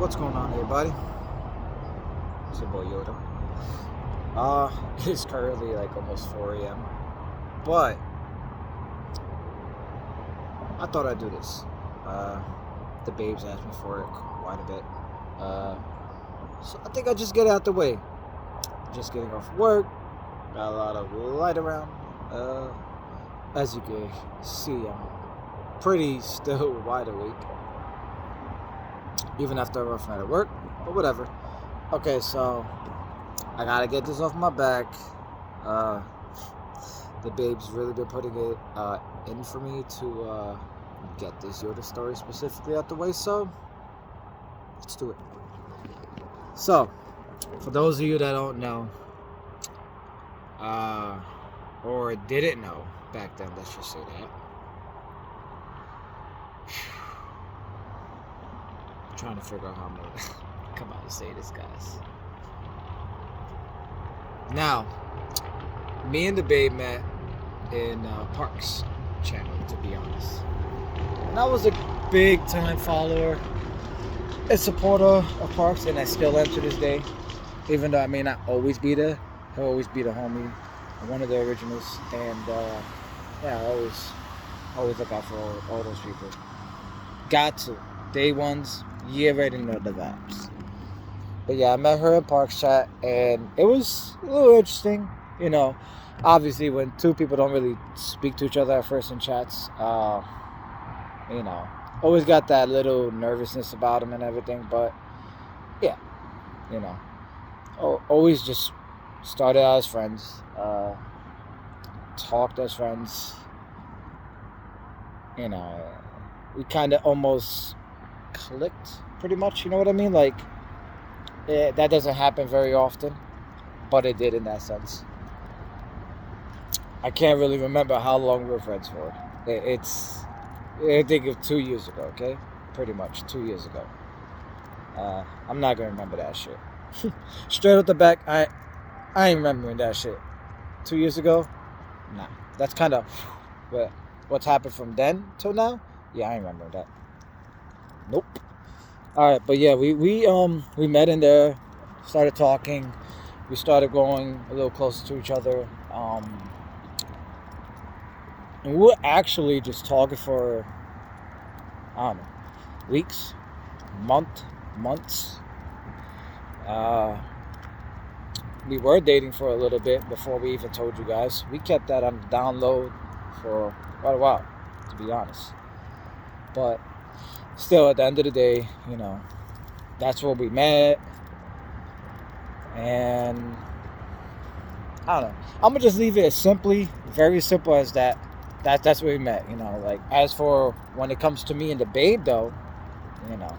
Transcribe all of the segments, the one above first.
What's going on, everybody? It's your boy YODA. It's currently like almost 4 a.m. But I thought I'd do this. The babes asked me for it quite a bit. So I think I'll just get it out the way. Just getting off work. Got a lot of light around. As you can see, I'm pretty still wide awake. Even after a rough night at work. But whatever. Okay, so I gotta get this off my back. The babes really been putting it in for me to get this YODA story specifically out the way, so let's do it. So, for those of you that don't know, or didn't know back then, let's just say that. I'm trying to figure out how I'm gonna come out and say this, guys. Now, me and the babe met in Parks channel, to be honest. And I was a big time follower and supporter of Parks, and I still am to this day. Even though I may not always be there, he'll always be the homie, one of the originals. And yeah, I always look out for all those people. Got to. Day ones, you already know the vibes. But yeah, I met her in Parks chat, and it was a little interesting. You know, obviously when two people don't really speak to each other at first in chats, you know, always got that little nervousness about them and everything. But yeah, you know, always just started out as friends, talked as friends. You know, we kind of almost clicked pretty much. You know what I mean? Like, that doesn't happen very often, but it did in that sense. I can't really remember how long we were friends for. I think of 2 years ago, okay? Pretty much 2 years ago. I'm not gonna remember that shit. Straight out the back, I ain't remembering that shit. 2 years ago? Nah. That's kind of what's happened from then till now? Yeah, I ain't remember that. Nope. Alright, but yeah, we met in there, started talking, we started growing a little closer to each other. And we were actually just talking for, I don't know, weeks, months. We were dating for a little bit before we even told you guys. We kept that on the download for quite a while, to be honest. But still, at the end of the day, you know, that's where we met. And I don't know. I'm gonna just leave it as simply, very simple as that. That's where we met, you know. Like, as for when it comes to me and the babe, though, you know,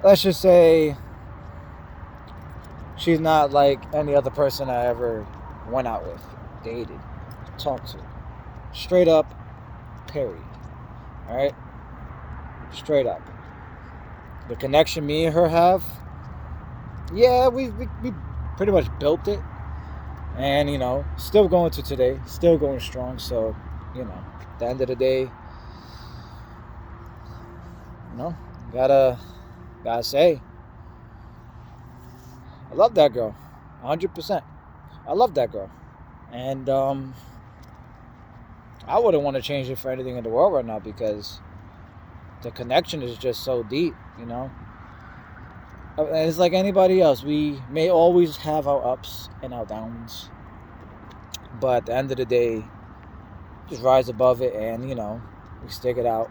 let's just say she's not like any other person I ever went out with, dated, talked to. Straight up, period. All right, straight up. The connection me and her have, yeah, we pretty much built it. And, you know, still going to today, still going strong. So, you know, at the end of the day, you know, gotta say, I love that girl, 100%. I love that girl, and I wouldn't want to change it for anything in the world right now, because the connection is just so deep, you know. And it's like anybody else. We may always have our ups and our downs, but at the end of the day, just rise above it, and, you know, we stick it out,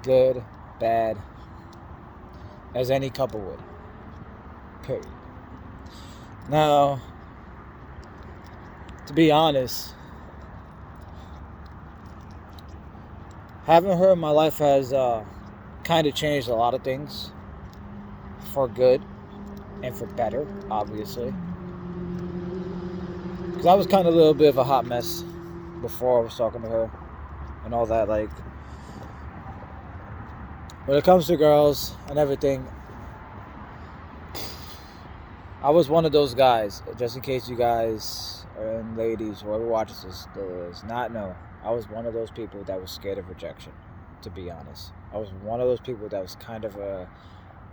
good, bad, as any couple would. Period. Now, to be honest, having her in my life has kind of changed a lot of things. For good and for better, obviously. Because I was kind of a little bit of a hot mess before I was talking to her and all that. Like, when it comes to girls and everything, I was one of those guys. Just in case you guys and ladies, whoever watches this does not know, I was one of those people that was scared of rejection. to be honest. I was one of those people that was kind of a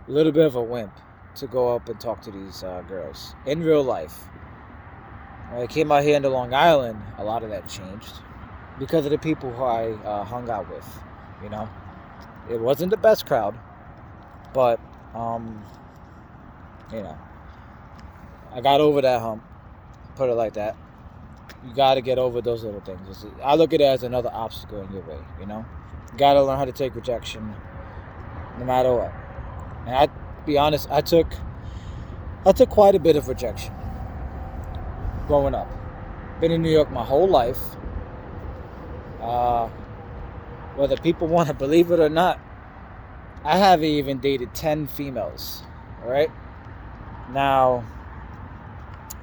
little bit of a wimp to go up and talk to these girls in real life. When I came out here into Long Island, a lot of that changed because of the people who I hung out with. You know, it wasn't the best crowd, but you know, I got over that hump. Put it like that. You got to get over those little things. I look at it as another obstacle in your way. You know, you got to learn how to take rejection, no matter what. And I, be honest, I took quite a bit of rejection growing up. Been in New York my whole life. Whether people want to believe it or not, I haven't even dated 10 females. All right. Now,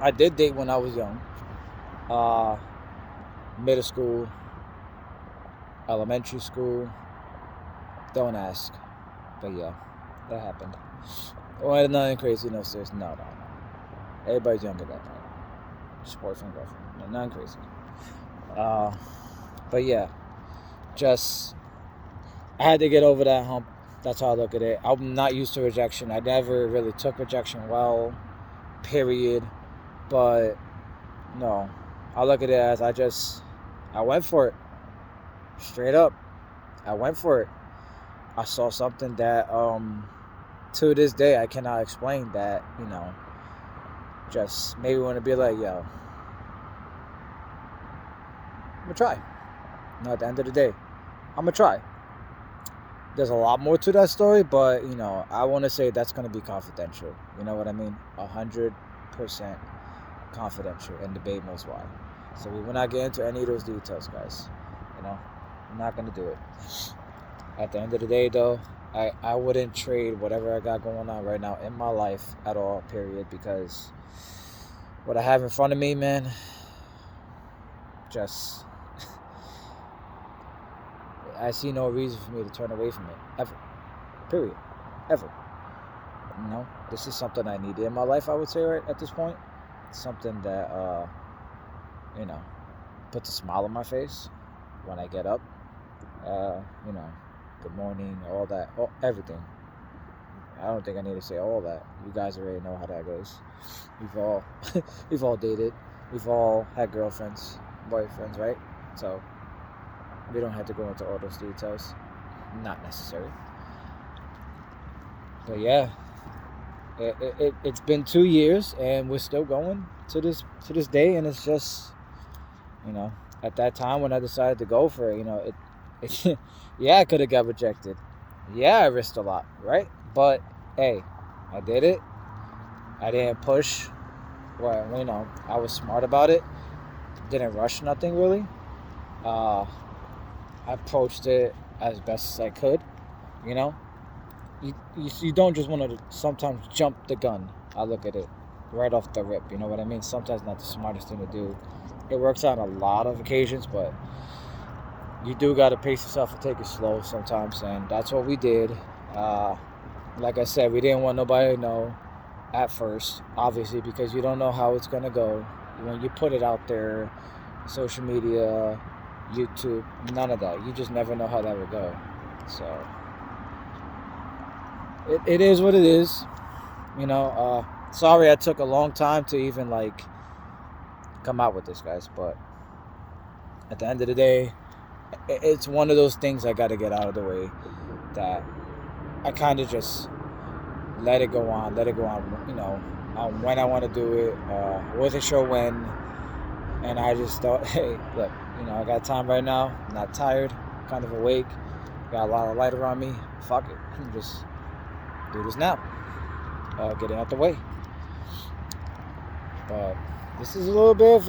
I did date when I was young. Middle school, elementary school. Don't ask. But yeah, that happened. Well, nothing crazy, no serious. No. Everybody's young at that point. Just boyfriend, girlfriend. No, nothing crazy. But yeah, just I had to get over that hump. That's how I look at it. I'm not used to rejection. I never really took rejection well, period. But no, I look at it as I went for it. Straight up, I went for it. I saw something that to this day I cannot explain, that, you know, just maybe want to be like, yo, I'm gonna try. You know, at the end of the day, I'm gonna try. There's a lot more to that story, but, you know, I want to say that's gonna be confidential. You know what I mean? 100% confidential, and the babe knows why. So we will not get into any of those details, guys. You know, I'm not gonna do it. At the end of the day, though, I wouldn't trade whatever I got going on right now in my life at all, period, because what I have in front of me, man, just I see no reason for me to turn away from it, ever, period, ever. You know, this is something I needed in my life, I would say, right at this point. Something that you know, puts a smile on my face when I get up. You know, good morning, all that, everything. I don't think I need to say all that. You guys already know how that goes. We've all dated. We've all had girlfriends, boyfriends, right? So we don't have to go into all those details. Not necessary. But yeah, it's been 2 years and we're still going to this day, and it's just, you know, at that time when I decided to go for it, you know, it yeah, I could have got rejected. Yeah, I risked a lot, right? But hey, I did it. I didn't push. Well, you know, I was smart about it. Didn't rush nothing really. I approached it as best as I could. You know, you don't just want to sometimes jump the gun. I look at it right off the rip. You know what I mean? Sometimes not the smartest thing to do. It works out on a lot of occasions, but you do got to pace yourself and take it slow sometimes, and that's what we did. Like I said, we didn't want nobody to know at first, obviously, because you don't know how it's going to go. When you put it out there, social media, YouTube, none of that. You just never know how that would go. So it is what it is. You know, sorry I took a long time to even, like, come out with this, guys, but at the end of the day, it's one of those things I got to get out of the way, that I kind of just let it go on, you know, when I want to do it. Wasn't sure when, and I just thought, hey, look, you know, I got time right now, I'm not tired, kind of awake, got a lot of light around me, fuck it, just do this now, get it out the way. But this is a little bit of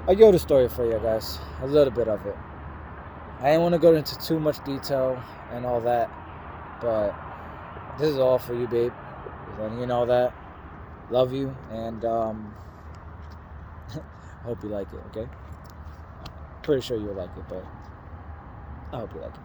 a YODA story for you guys, a little bit of it. I didn't want to go into too much detail and all that, but this is all for you, babe. Just letting you know that. Love you, and hope you like it, okay? Pretty sure you'll like it, but I hope you like it.